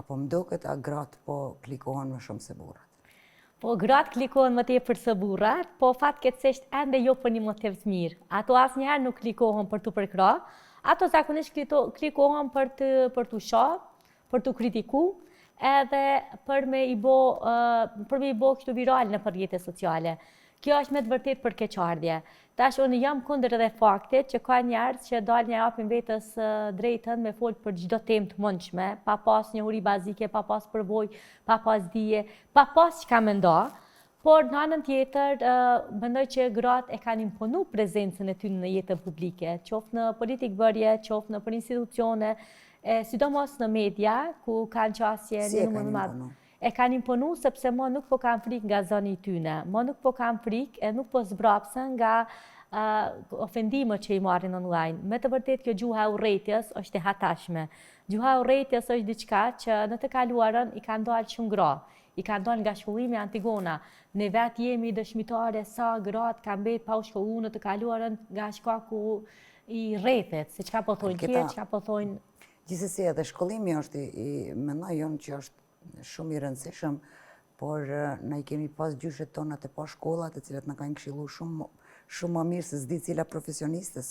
Apo më duket a gratë po klikohen më shumë se burrat? Po gratë klikohen më tepër se burrat, po fatkeqësisht ende jo për një motiv të mirë. Ato asnjëherë nuk klikohen për t'u përkrah, ato zakonisht klikohen për t'u shoh, për t'u kritiku, edhe për me i bo kështu viral në rrjetet sociale. Kjo është me të vërtet për keqardhje. Tash unë jam kundër edhe faktit që ka njerëz që dalin ja japin vetes drejtën me fol për çdo temë të mundshme, pa pas njohuri bazike, pa pas përvojë, pa pas dije, pa pas çka mendo. Por në anën tjetër, mendoj që gratë e kanë imponu prezencën e tyre në jetën publike, qoftë në politikbërje, qoftë në për institucione, sidomos në media, ku kanë qasje Si e kanë imponu? E kanë imponu sepse mo nuk po kanë frikë nga zoni i tyne, mo nuk po kanë frikë e nuk po zbrapsen nga ofendimet që i marrin online. Me të vërtet kjo gjuha e urrëties është e hatashme. Gjuha e urrëties është diçka që në të kaluarën i kanë dalë shumë gra. I kanë dalë nga shkollimi Antigona. Ne vetë jemi dëshmitare sa gratë kanë mbetë pa u shkollu në të kaluarën nga shkaku i rrethit, se çka po thonë tjerë, çka po thonë. Gjithsesi edhe shkollimi është mendoj unë që është shumë i rëndësishëm, por na i kemi pas gjyshet tona të pa shkollat, të cilat na kanë këshilluar shumë më mirë se s'di cila profesioniste